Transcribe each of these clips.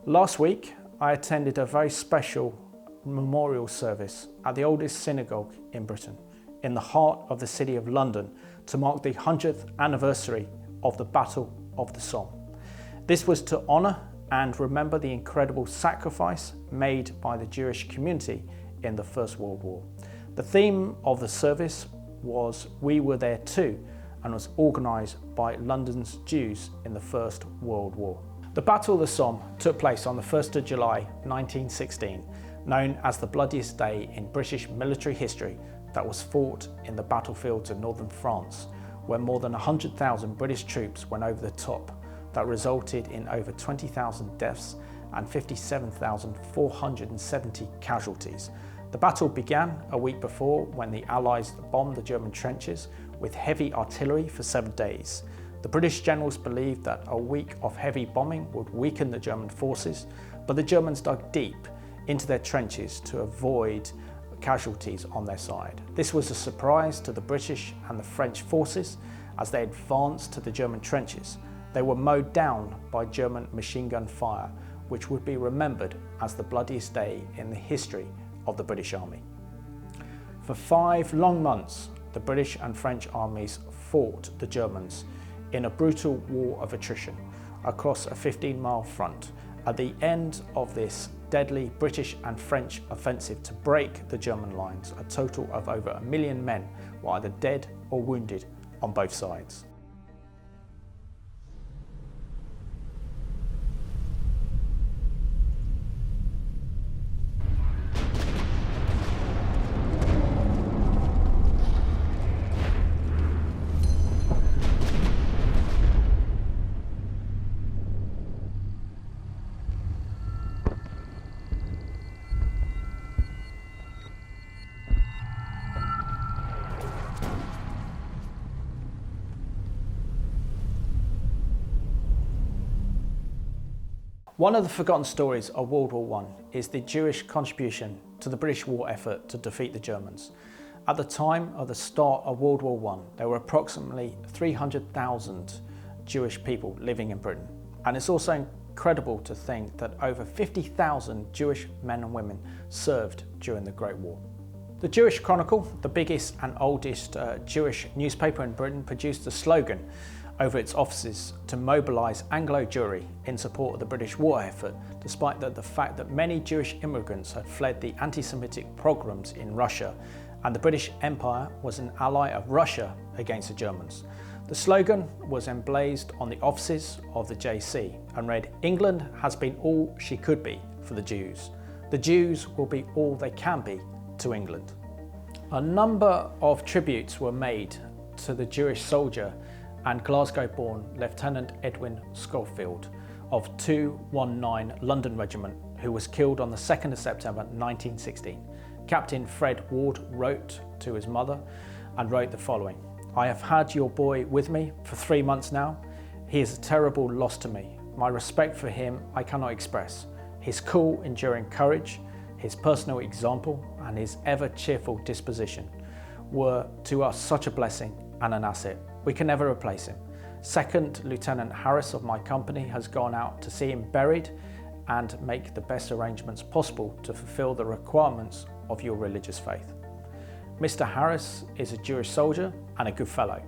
Last week, I attended a very special memorial service at the oldest synagogue in Britain, in the heart of the city of London, to mark the 100th anniversary of the Battle of the Somme. This was to honour and remember the incredible sacrifice made by the Jewish community in the First World War. The theme of the service was "We Were There Too" and was organised by London's Jews in the First World War. The Battle of the Somme took place on the 1st of July 1916, known as the bloodiest day in British military history that was fought in the battlefields of northern France, where more than 100,000 British troops went over the top. That resulted in over 20,000 deaths and 57,470 casualties. The battle began a week before when the Allies bombed the German trenches with heavy artillery for 7 days. The British generals believed that a week of heavy bombing would weaken the German forces, but the Germans dug deep into their trenches to avoid casualties on their side. This was a surprise to the British and the French forces as they advanced to the German trenches. They were mowed down by German machine gun fire, which would be remembered as the bloodiest day in the history of the British Army. For 5 long months, the British and French armies fought the Germans in a brutal war of attrition across a 15-mile front. At the end of this deadly British and French offensive to break the German lines, a total of over 1 million men were either dead or wounded on both sides. One of the forgotten stories of World War I is the Jewish contribution to the British war effort to defeat the Germans. At the time of the start of World War I, there were approximately 300,000 Jewish people living in Britain. And it's also incredible to think that over 50,000 Jewish men and women served during the Great War. The Jewish Chronicle, the biggest and oldest Jewish newspaper in Britain, produced a slogan over its offices to mobilise Anglo Jewry in support of the British war effort, despite the fact that many Jewish immigrants had fled the anti-Semitic pogroms in Russia, and the British Empire was an ally of Russia against the Germans. The slogan was emblazoned on the offices of the JC and read, "England has been all she could be for the Jews. The Jews will be all they can be to England." A number of tributes were made to the Jewish soldier and Glasgow-born Lieutenant Edwin Schofield of 219 London Regiment, who was killed on the 2nd of September 1916. Captain Fred Ward wrote to his mother and wrote the following: "I have had your boy with me for 3 months now. He is a terrible loss to me. My respect for him I cannot express. His cool, enduring courage, his personal example, and his ever cheerful disposition were to us such a blessing and an asset. We can never replace him. Second Lieutenant Harris of my company has gone out to see him buried and make the best arrangements possible to fulfill the requirements of your religious faith. Mr. Harris is a Jewish soldier and a good fellow.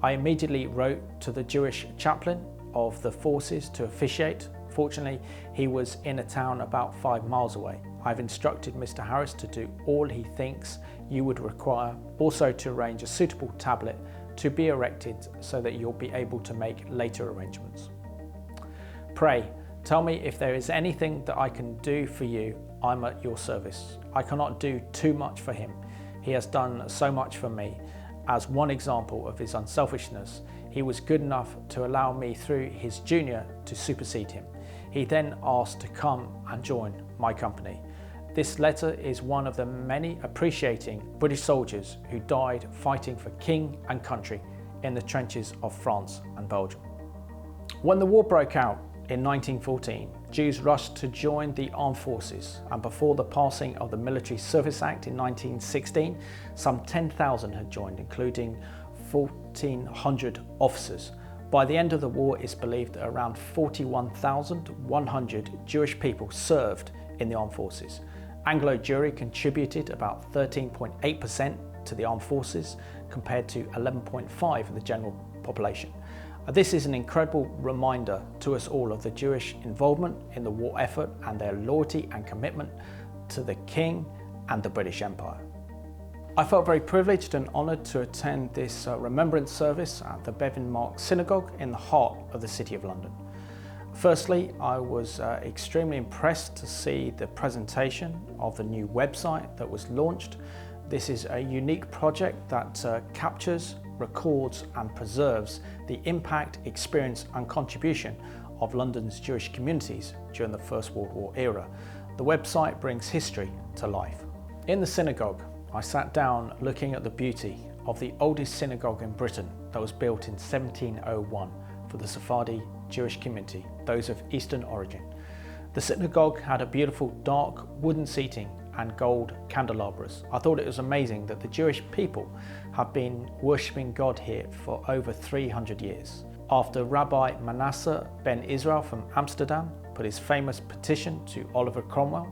I immediately wrote to the Jewish chaplain of the forces to officiate. Fortunately, he was in a town about 5 miles away. I've instructed Mr. Harris to do all he thinks you would require, also to arrange a suitable tablet to be erected so that you'll be able to make later arrangements. Pray, tell me if there is anything that I can do for you. I'm at your service. I cannot do too much for him. He has done so much for me. As one example of his unselfishness, he was good enough to allow me through his junior to supersede him. He then asked to come and join my company. This letter is one of the many appreciating British soldiers who died fighting for king and country in the trenches of France and Belgium. When the war broke out in 1914, Jews rushed to join the armed forces, and before the passing of the Military Service Act in 1916, some 10,000 had joined, including 1,400 officers. By the end of the war, it's believed that around 41,100 Jewish people served in the armed forces. Anglo Jewry contributed about 13.8% to the armed forces compared to 11.5% of the general population. This is an incredible reminder to us all of the Jewish involvement in the war effort and their loyalty and commitment to the King and the British Empire. I felt very privileged and honoured to attend this remembrance service at the Bevin Synagogue in the heart of the City of London. Firstly, I was extremely impressed to see the presentation of the new website that was launched. This is a unique project that captures, records and preserves the impact, experience and contribution of London's Jewish communities during the First World War era. The website brings history to life. In the synagogue, I sat down looking at the beauty of the oldest synagogue in Britain that was built in 1701 for the Sephardi Jewish community, those of Eastern origin. The synagogue had a beautiful dark wooden seating and gold candelabras. I thought it was amazing that the Jewish people have been worshipping God here for over 300 years. After Rabbi Manasseh ben Israel from Amsterdam put his famous petition to Oliver Cromwell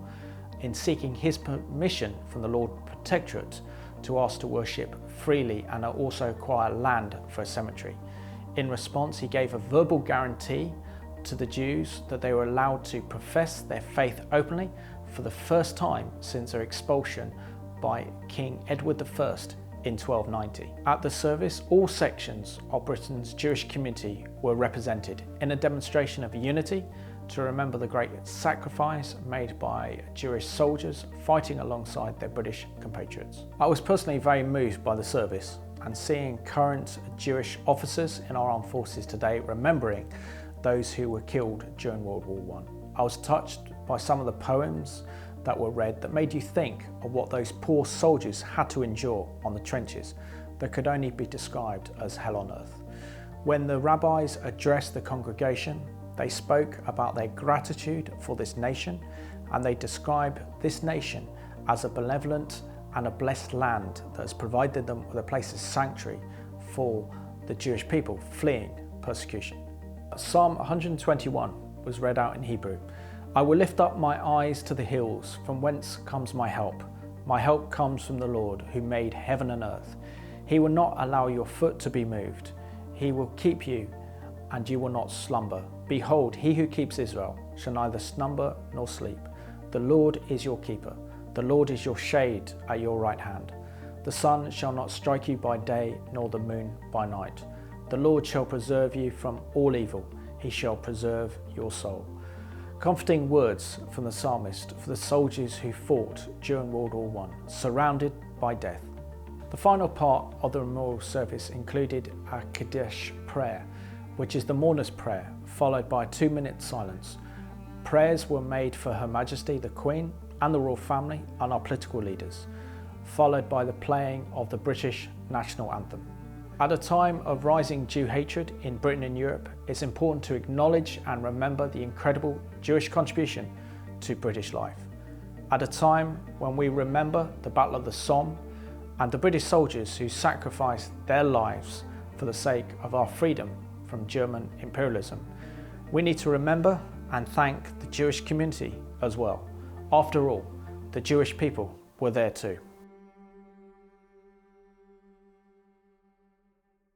in seeking his permission from the Lord Protectorate to ask to worship freely and also acquire land for a cemetery. In response, he gave a verbal guarantee to the Jews that they were allowed to profess their faith openly for the first time since their expulsion by King Edward I in 1290. At the service, all sections of Britain's Jewish community were represented in a demonstration of unity to remember the great sacrifice made by Jewish soldiers fighting alongside their British compatriots. I was personally very moved by the service and seeing current Jewish officers in our armed forces today remembering those who were killed during World War I. I was touched by some of the poems that were read that made you think of what those poor soldiers had to endure on the trenches that could only be described as hell on earth. When the rabbis addressed the congregation, they spoke about their gratitude for this nation, and they describe this nation as a benevolent and a blessed land that has provided them with a place of sanctuary for the Jewish people fleeing persecution. Psalm 121 was read out in Hebrew. I will lift up my eyes to the hills, from whence comes my help. My help comes from the Lord, who made heaven and earth. He will not allow your foot to be moved. He will keep you, and you will not slumber. Behold, he who keeps Israel shall neither slumber nor sleep. The Lord is your keeper. The Lord is your shade at your right hand. The sun shall not strike you by day, nor the moon by night. The Lord shall preserve you from all evil. He shall preserve your soul. Comforting words from the psalmist for the soldiers who fought during World War I, surrounded by death. The final part of the memorial service included a Kaddish prayer, which is the mourner's prayer, followed by a 2-minute silence. Prayers were made for Her Majesty the Queen and the royal family and our political leaders, followed by the playing of the British national anthem. At a time of rising Jew hatred in Britain and Europe, it's important to acknowledge and remember the incredible Jewish contribution to British life. At a time when we remember the Battle of the Somme and the British soldiers who sacrificed their lives for the sake of our freedom from German imperialism, we need to remember and thank the Jewish community as well. After all, the Jewish people were there too.